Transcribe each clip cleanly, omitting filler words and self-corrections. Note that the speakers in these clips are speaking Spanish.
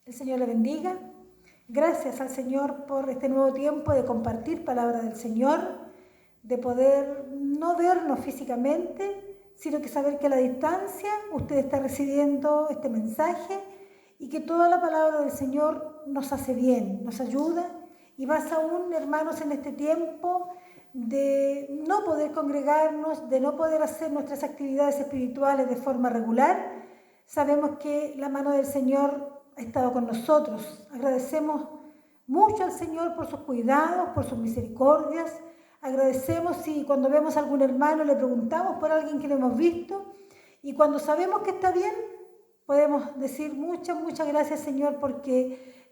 El Señor le bendiga. Gracias al Señor por este nuevo tiempo de compartir palabra del Señor, de poder no vernos físicamente, sino que saber que a la distancia usted está recibiendo este mensaje y que toda la palabra del Señor nos hace bien, nos ayuda, y más aún, hermanos, en este tiempo de no poder congregarnos, de no poder hacer nuestras actividades espirituales de forma regular. Sabemos que la mano del Señor ha estado con nosotros. Agradecemos mucho al Señor por sus cuidados, por sus misericordias. Agradecemos si cuando vemos a algún hermano le preguntamos por alguien que no hemos visto, y cuando sabemos que está bien, podemos decir muchas gracias, Señor, porque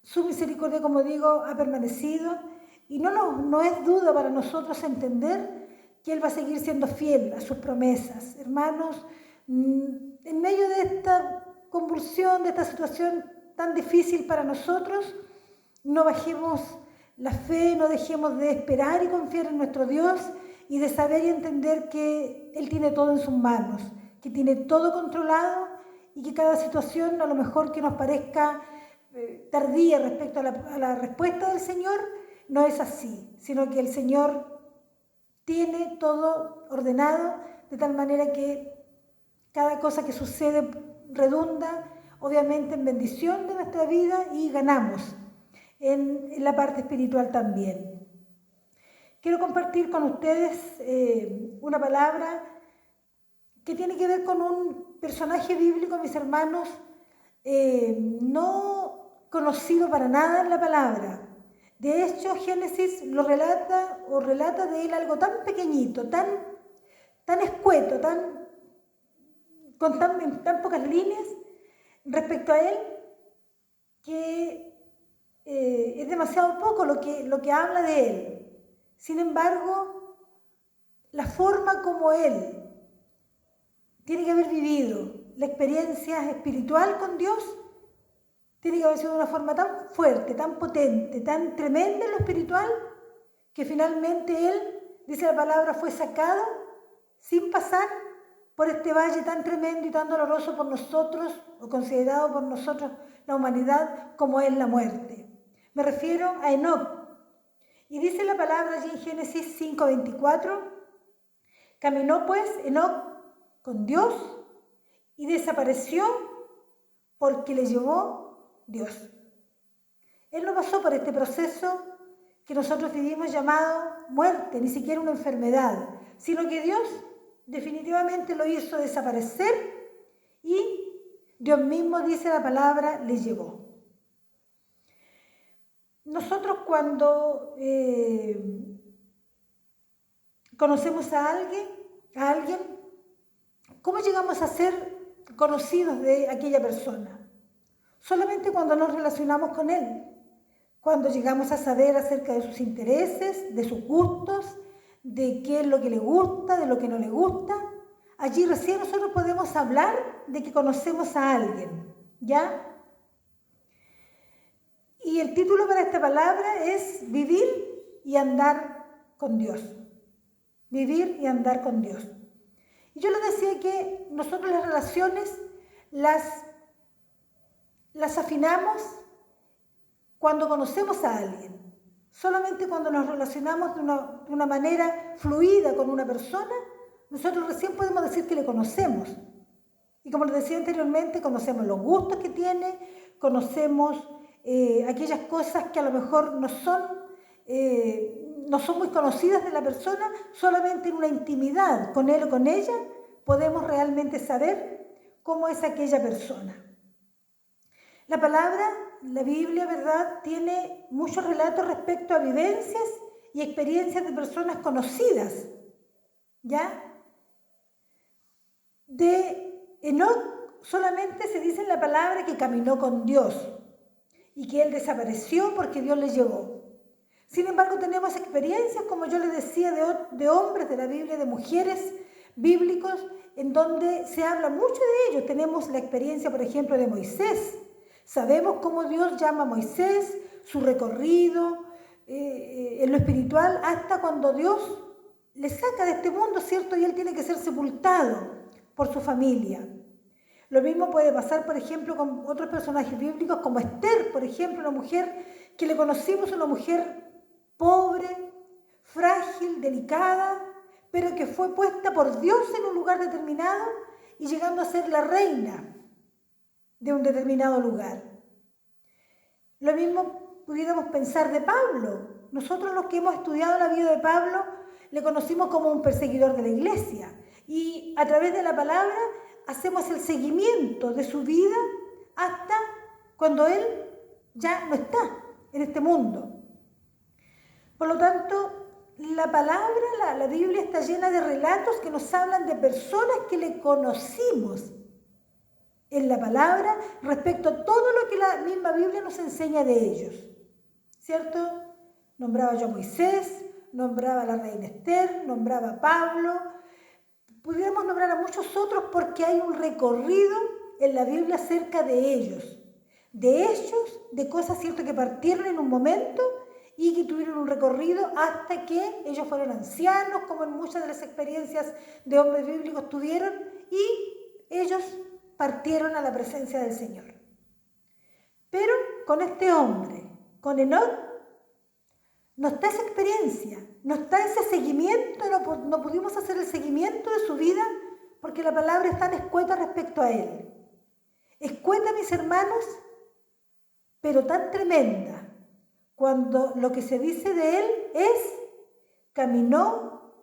su misericordia, como digo, ha permanecido, y no es duda para nosotros entender que Él va a seguir siendo fiel a sus promesas. Hermanos, en medio de esta convulsión, de esta situación tan difícil para nosotros, no bajemos la fe, no dejemos de esperar y confiar en nuestro Dios, y de saber y entender que Él tiene todo en sus manos, que tiene todo controlado, y que cada situación, a lo mejor que nos parezca tardía respecto a la respuesta del Señor, no es así, sino que el Señor tiene todo ordenado de tal manera que cada cosa que sucede redunda obviamente en bendición de nuestra vida, y ganamos en la parte espiritual también. Quiero compartir con ustedes una palabra que tiene que ver con un personaje bíblico, mis hermanos, no conocido para nada en la palabra. De hecho, Génesis lo relata de él algo tan pequeñito, tan escueto, con tan pocas líneas respecto a él, que es demasiado poco lo que habla de él. Sin embargo, la forma como él tiene que haber vivido la experiencia espiritual con Dios tiene que haber sido de una forma tan fuerte, tan potente, tan tremenda en lo espiritual, que finalmente él, dice la palabra, fue sacado sin pasar por este valle tan tremendo y tan doloroso por nosotros, o considerado por nosotros, la humanidad, como es la muerte. Me refiero a Enoc. Y dice la palabra allí en Génesis 5:24, caminó pues Enoc con Dios y desapareció porque le llevó Dios. Él no pasó por este proceso que nosotros vivimos llamado muerte, ni siquiera una enfermedad, sino que Dios definitivamente lo hizo desaparecer, y Dios mismo, dice la palabra, le llevó. Nosotros cuando conocemos a alguien, ¿cómo llegamos a ser conocidos de aquella persona? Solamente cuando nos relacionamos con él, cuando llegamos a saber acerca de sus intereses, de sus gustos, de qué es lo que le gusta, de lo que no le gusta. Allí recién nosotros podemos hablar de que conocemos a alguien, ¿ya? Y el título para esta palabra es vivir y andar con Dios. Vivir y andar con Dios. Y yo les decía que nosotros las relaciones las afinamos cuando conocemos a alguien. Solamente cuando nos relacionamos de una manera fluida con una persona, nosotros recién podemos decir que le conocemos. Y como les decía anteriormente, conocemos los gustos que tiene, conocemos aquellas cosas que a lo mejor no son muy conocidas de la persona. Solamente en una intimidad con él o con ella podemos realmente saber cómo es aquella persona. La palabra, la Biblia, ¿verdad?, tiene muchos relatos respecto a vivencias y experiencias de personas conocidas, ¿ya? De Enoc solamente se dice en la palabra que caminó con Dios y que él desapareció porque Dios le llevó. Sin embargo, tenemos experiencias, como yo les decía, de hombres de la Biblia, de mujeres bíblicos, en donde se habla mucho de ellos. Tenemos la experiencia, por ejemplo, de Moisés. Sabemos cómo Dios llama a Moisés, su recorrido en lo espiritual, hasta cuando Dios le saca de este mundo, ¿cierto? Y él tiene que ser sepultado por su familia. Lo mismo puede pasar, por ejemplo, con otros personajes bíblicos como Esther, por ejemplo, una mujer que le conocimos, una mujer pobre, frágil, delicada, pero que fue puesta por Dios en un lugar determinado y llegando a ser la reina de un determinado lugar. Lo mismo pudiéramos pensar de Pablo. Nosotros los que hemos estudiado la vida de Pablo le conocimos como un perseguidor de la iglesia y a través de la palabra hacemos el seguimiento de su vida hasta cuando él ya no está en este mundo. Por lo tanto, la palabra, la Biblia está llena de relatos que nos hablan de personas que le conocimos en la palabra respecto a todo lo que la misma Biblia nos enseña de ellos. ¿Cierto? Nombraba yo a Moisés, nombraba a la reina Esther, nombraba a Pablo. Pudiéramos nombrar a muchos otros porque hay un recorrido en la Biblia acerca de ellos. De ellos, de cosas, ¿cierto?, que partieron en un momento y que tuvieron un recorrido hasta que ellos fueron ancianos, como en muchas de las experiencias de hombres bíblicos tuvieron, y ellos partieron a la presencia del Señor. Pero con este hombre, con Enoc, no está esa experiencia, no está ese seguimiento, no pudimos hacer el seguimiento de su vida porque la palabra es tan escueta respecto a él. Escueta, mis hermanos, pero tan tremenda, cuando lo que se dice de él es, caminó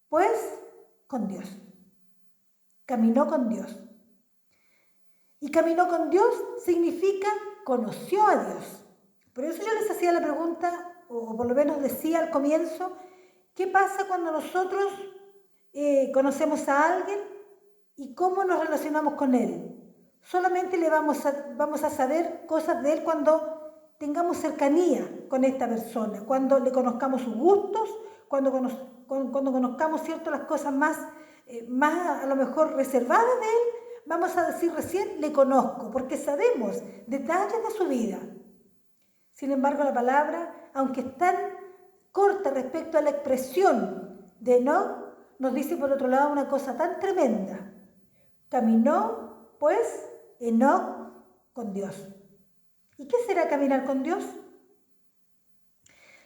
pues con Dios. Caminó con Dios. Y caminó con Dios significa conoció a Dios. Por eso yo les hacía la pregunta, o por lo menos decía al comienzo, ¿qué pasa cuando nosotros conocemos a alguien y cómo nos relacionamos con él? Solamente le vamos a saber cosas de él cuando tengamos cercanía con esta persona, cuando le conozcamos sus gustos, cuando conozcamos, ¿cierto?, las cosas más a lo mejor reservadas de él. Vamos a decir recién, le conozco, porque sabemos detalles de su vida. Sin embargo, la palabra, aunque es tan corta respecto a la expresión de Enoc, nos dice por otro lado una cosa tan tremenda. Caminó, pues, Enoc con Dios. ¿Y qué será caminar con Dios?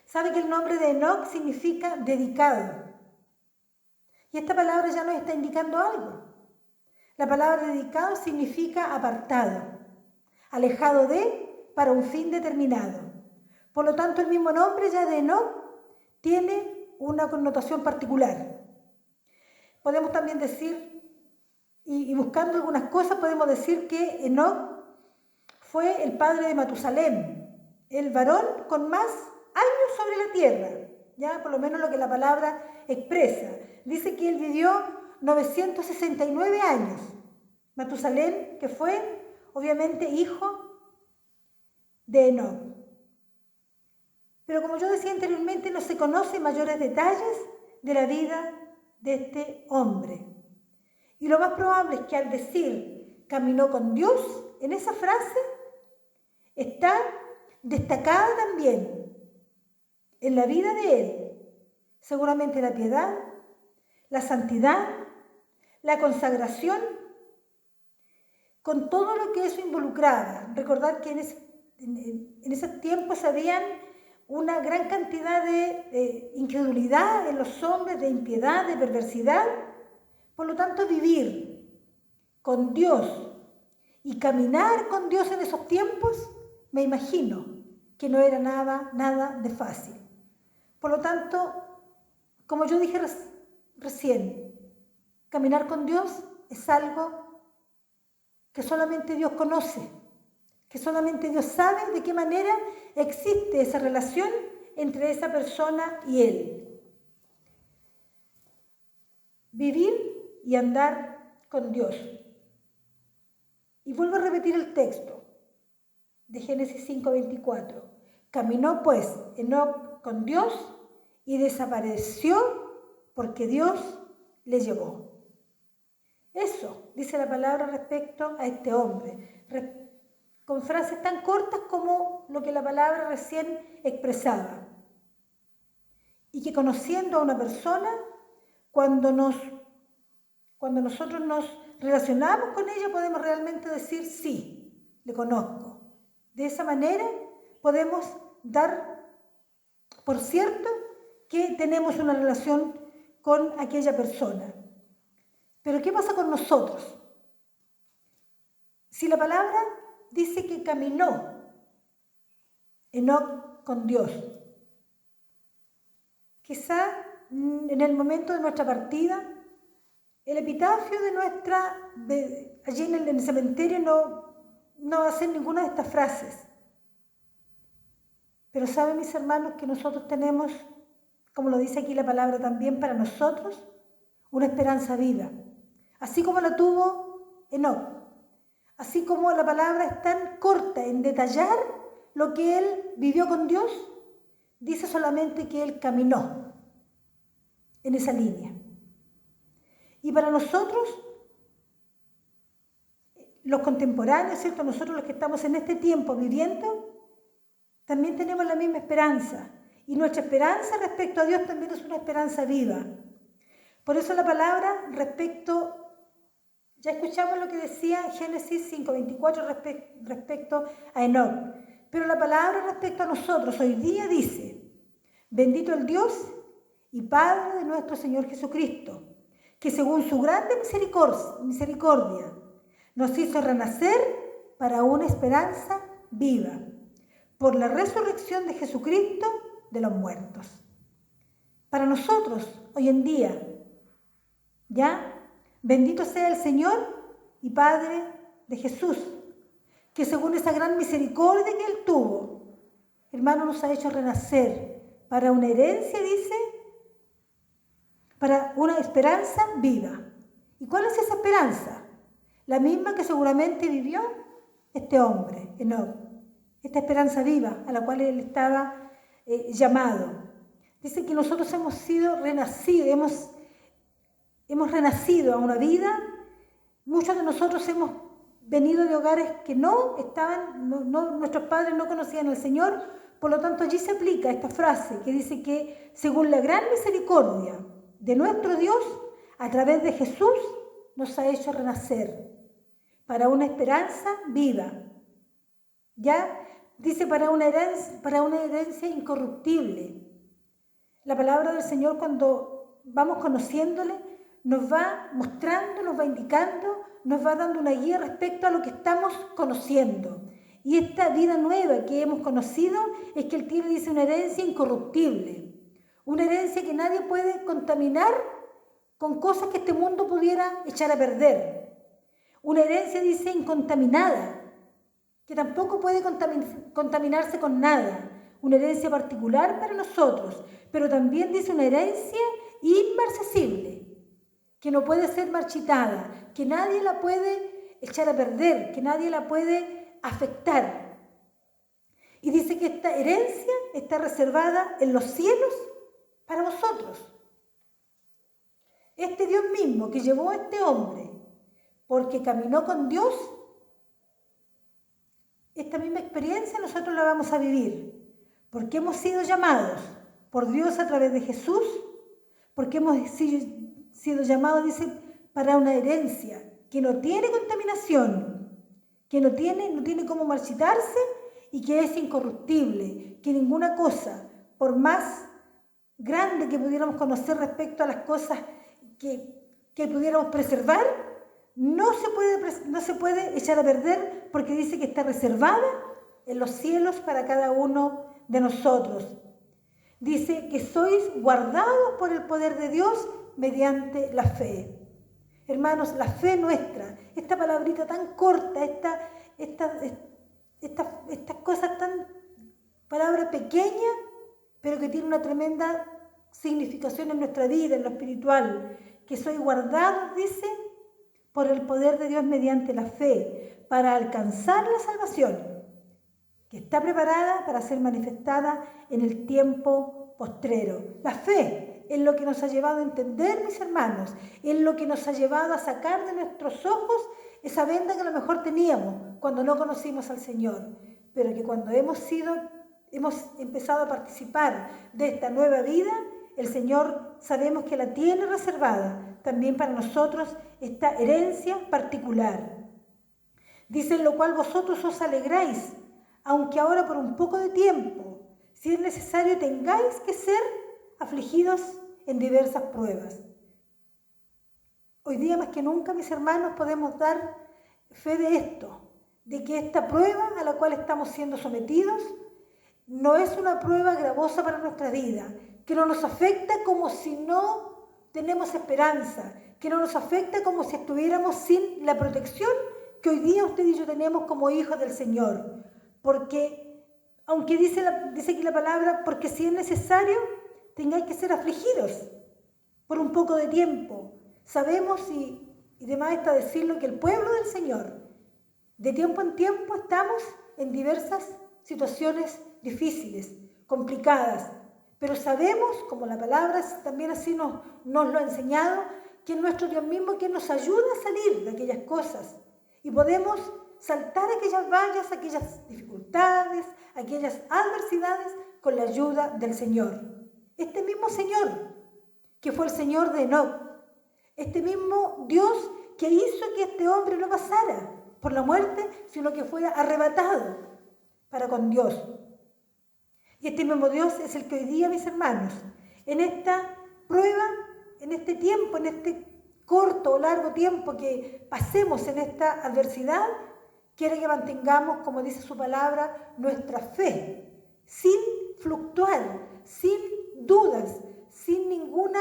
¿Sabe que el nombre de Enoc significa dedicado? Y esta palabra ya nos está indicando algo. La palabra dedicado significa apartado, alejado de, para un fin determinado. Por lo tanto, el mismo nombre ya de Enoc tiene una connotación particular. Podemos también decir, y buscando algunas cosas, podemos decir que Enoc fue el padre de Matusalén, el varón con más años sobre la tierra, ya por lo menos lo que la palabra expresa. Dice que él vivió 969 años. Matusalén, que fue obviamente hijo de Enoc. Pero como yo decía anteriormente, no se conocen mayores detalles de la vida de este hombre. Y lo más probable es que al decir caminó con Dios, en esa frase está destacada también en la vida de él, seguramente la piedad, la santidad, la consagración, con todo lo que eso involucraba. Recordad que en esos tiempos habían una gran cantidad de incredulidad en los hombres, de impiedad, de perversidad. Por lo tanto, vivir con Dios y caminar con Dios en esos tiempos, me imagino que no era nada de fácil. Por lo tanto, como yo dije recién, caminar con Dios es algo que solamente Dios conoce, que solamente Dios sabe de qué manera existe esa relación entre esa persona y Él. Vivir y andar con Dios. Y vuelvo a repetir el texto de Génesis 5:24. Caminó pues Enoc con Dios y desapareció porque Dios le llevó. Eso dice la palabra respecto a este hombre, con frases tan cortas como lo que la palabra recién expresaba. Y que conociendo a una persona, cuando nosotros nos relacionamos con ella, podemos realmente decir, sí, le conozco. De esa manera podemos dar por cierto que tenemos una relación con aquella persona. Pero ¿qué pasa con nosotros? Si la palabra dice que caminó Enoc con Dios, quizá en el momento de nuestra partida, el epitafio allí en el cementerio no va a ser ninguna de estas frases. Pero saben, mis hermanos, que nosotros tenemos, como lo dice aquí la palabra también, para nosotros, una esperanza viva. Así como la tuvo Enoc. Así como la palabra es tan corta en detallar lo que él vivió con Dios, dice solamente que él caminó en esa línea. Y para nosotros, los contemporáneos, ¿cierto? Nosotros los que estamos en este tiempo viviendo, también tenemos la misma esperanza. Y nuestra esperanza respecto a Dios también es una esperanza viva. Por eso la palabra ya escuchamos lo que decía Génesis 5:24 respecto a Enoc. Pero la palabra respecto a nosotros hoy día dice, bendito el Dios y Padre de nuestro Señor Jesucristo, que según su grande misericordia nos hizo renacer para una esperanza viva, por la resurrección de Jesucristo de los muertos. Para nosotros, hoy en día, ¿ya? Bendito sea el Señor y Padre de Jesús, que según esa gran misericordia que Él tuvo, hermano, nos ha hecho renacer para una herencia, dice, para una esperanza viva. ¿Y cuál es esa esperanza? La misma que seguramente vivió este hombre, Enoc. Esta esperanza viva a la cual él estaba llamado. Dice que nosotros hemos sido renacidos, hemos renacido a una vida. Muchos de nosotros hemos venido de hogares que nuestros padres no conocían al Señor. Por lo tanto, allí se aplica esta frase que dice que según la gran misericordia de nuestro Dios, a través de Jesús, nos ha hecho renacer para una esperanza viva. ¿Ya? Dice para una herencia incorruptible. La palabra del Señor, cuando vamos conociéndole, nos va mostrando, nos va indicando, nos va dando una guía respecto a lo que estamos conociendo. Y esta vida nueva que hemos conocido es que Él tiene, dice, una herencia incorruptible. Una herencia que nadie puede contaminar con cosas que este mundo pudiera echar a perder. Una herencia, dice, incontaminada, que tampoco puede contaminarse con nada. Una herencia particular para nosotros, pero también dice una herencia inmarcesible, que no puede ser marchitada, que nadie la puede echar a perder, que nadie la puede afectar. Y dice que esta herencia está reservada en los cielos para vosotros. Este Dios mismo que llevó a este hombre, porque caminó con Dios, esta misma experiencia nosotros la vamos a vivir, porque hemos sido llamados por Dios a través de Jesús, porque hemos sido llamados, dice, para una herencia que no tiene contaminación, que no tiene cómo marchitarse y que es incorruptible, que ninguna cosa, por más grande que pudiéramos conocer respecto a las cosas que pudiéramos preservar, no se puede echar a perder, porque dice que está reservada en los cielos para cada uno de nosotros. Dice que sois guardados por el poder de Dios mediante la fe. Hermanos, la fe nuestra, esta palabrita tan corta, estas cosas tan, palabra pequeña, pero que tiene una tremenda significación en nuestra vida, en lo espiritual, que sois guardados, dice, por el poder de Dios mediante la fe, para alcanzar la salvación, que está preparada para ser manifestada en el tiempo postrero. La fe es lo que nos ha llevado a entender, mis hermanos, es lo que nos ha llevado a sacar de nuestros ojos esa venda que a lo mejor teníamos cuando no conocimos al Señor, pero que cuando hemos empezado a participar de esta nueva vida, el Señor sabemos que la tiene reservada también para nosotros esta herencia particular. Dice, en lo cual vosotros os alegráis, aunque ahora por un poco de tiempo, si es necesario, tengáis que ser afligidos en diversas pruebas. Hoy día más que nunca, mis hermanos, podemos dar fe de esto, de que esta prueba a la cual estamos siendo sometidos no es una prueba gravosa para nuestra vida, que no nos afecta como si no tenemos esperanza, que no nos afecta como si estuviéramos sin la protección que hoy día usted y yo tenemos como hijos del Señor. Porque, aunque dice aquí la palabra, porque si es necesario, tengáis que ser afligidos por un poco de tiempo. Sabemos, y demás está decirlo, que el pueblo del Señor, de tiempo en tiempo estamos en diversas situaciones difíciles, complicadas, pero sabemos, como la palabra también así nos lo ha enseñado, que es nuestro Dios mismo quien nos ayuda a salir de aquellas cosas y podemos saltar aquellas vallas, aquellas dificultades, aquellas adversidades con la ayuda del Señor. Este mismo Señor, que fue el Señor de Enoc, este mismo Dios que hizo que este hombre no pasara por la muerte, sino que fuera arrebatado para con Dios. Y este mismo Dios es el que hoy día, mis hermanos, en esta prueba, en este tiempo, en este corto o largo tiempo que pasemos en esta adversidad, quiere que mantengamos, como dice su palabra, nuestra fe, sin fluctuar, sin dudas, sin ninguna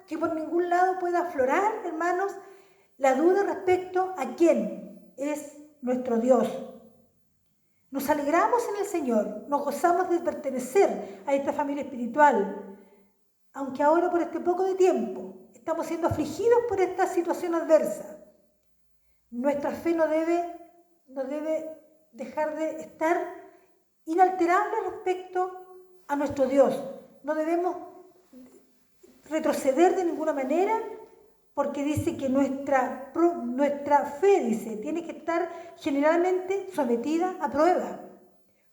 que por ningún lado pueda aflorar, hermanos, la duda respecto a quién es nuestro Dios. Nos alegramos en el Señor, nos gozamos de pertenecer a esta familia espiritual, aunque ahora por este poco de tiempo estamos siendo afligidos por esta situación adversa. Nuestra fe no debe dejar de estar inalterable respecto a nuestro Dios. No debemos retroceder de ninguna manera, porque dice que nuestra fe, dice, tiene que estar generalmente sometida a prueba.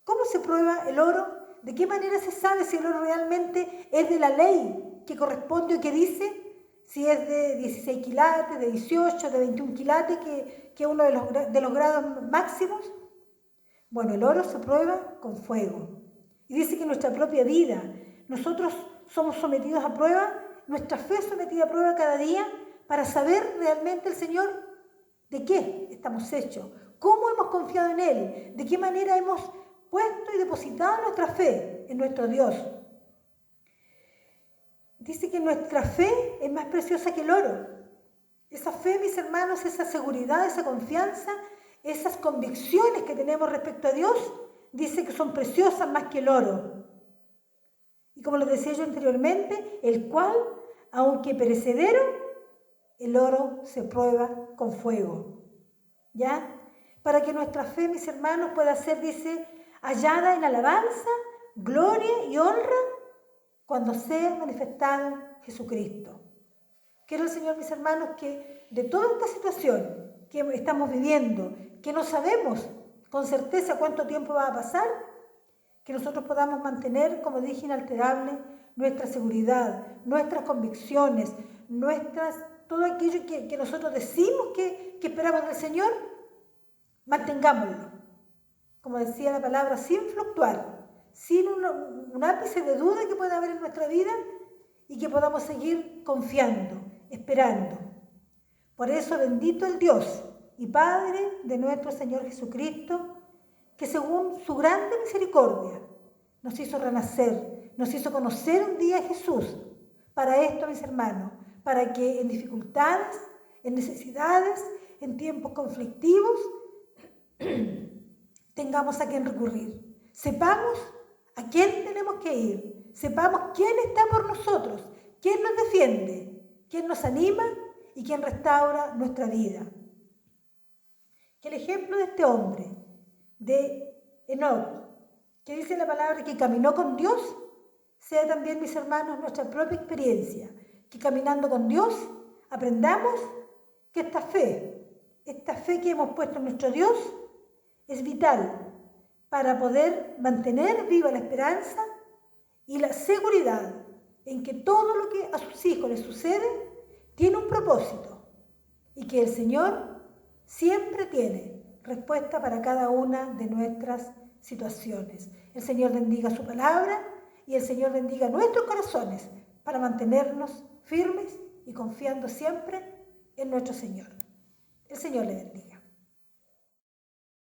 ¿Cómo se prueba el oro? ¿De qué manera se sabe si el oro realmente es de la ley que corresponde o que dice? Si es de 16 quilates, de 18, de 21 quilates, que es uno de los grados máximos. Bueno, el oro se prueba con fuego. Y dice que nuestra propia vida, nosotros somos sometidos a prueba, nuestra fe es sometida a prueba cada día para saber realmente el Señor de qué estamos hechos, cómo hemos confiado en Él, de qué manera hemos puesto y depositado nuestra fe en nuestro Dios. Dice que nuestra fe es más preciosa que el oro. Esa fe, mis hermanos, esa seguridad, esa confianza, esas convicciones que tenemos respecto a Dios, dice que son preciosas más que el oro. Y como lo decía yo anteriormente, el cual, aunque perecedero, el oro se prueba con fuego. ¿Ya? Para que nuestra fe, mis hermanos, pueda ser, dice, hallada en alabanza, gloria y honra cuando sea manifestado Jesucristo. Quiero el Señor, mis hermanos, que de toda esta situación que estamos viviendo, que no sabemos con certeza cuánto tiempo va a pasar, que nosotros podamos mantener, como dije, inalterable nuestra seguridad, nuestras convicciones, todo aquello que nosotros decimos que esperamos del Señor, mantengámoslo. Como decía la palabra, sin fluctuar, sin un ápice de duda que pueda haber en nuestra vida y que podamos seguir confiando, esperando. Por eso, bendito el Dios y Padre de nuestro Señor Jesucristo, que según su grande misericordia nos hizo renacer, nos hizo conocer un día a Jesús. Para esto, mis hermanos, para que en dificultades, en necesidades, en tiempos conflictivos, tengamos a quién recurrir. Sepamos a quién tenemos que ir. Sepamos quién está por nosotros, quién nos defiende, quién nos anima y quién restaura nuestra vida. Que el ejemplo de este hombre, de Enoc, que dice la palabra que caminó con Dios, sea también, mis hermanos, nuestra propia experiencia. Que caminando con Dios aprendamos que esta fe que hemos puesto en nuestro Dios es vital para poder mantener viva la esperanza y la seguridad en que todo lo que a sus hijos les sucede tiene un propósito y que el Señor siempre tiene respuesta para cada una de nuestras situaciones. El Señor bendiga su palabra y el Señor bendiga nuestros corazones para mantenernos firmes y confiando siempre en nuestro Señor. El Señor le bendiga.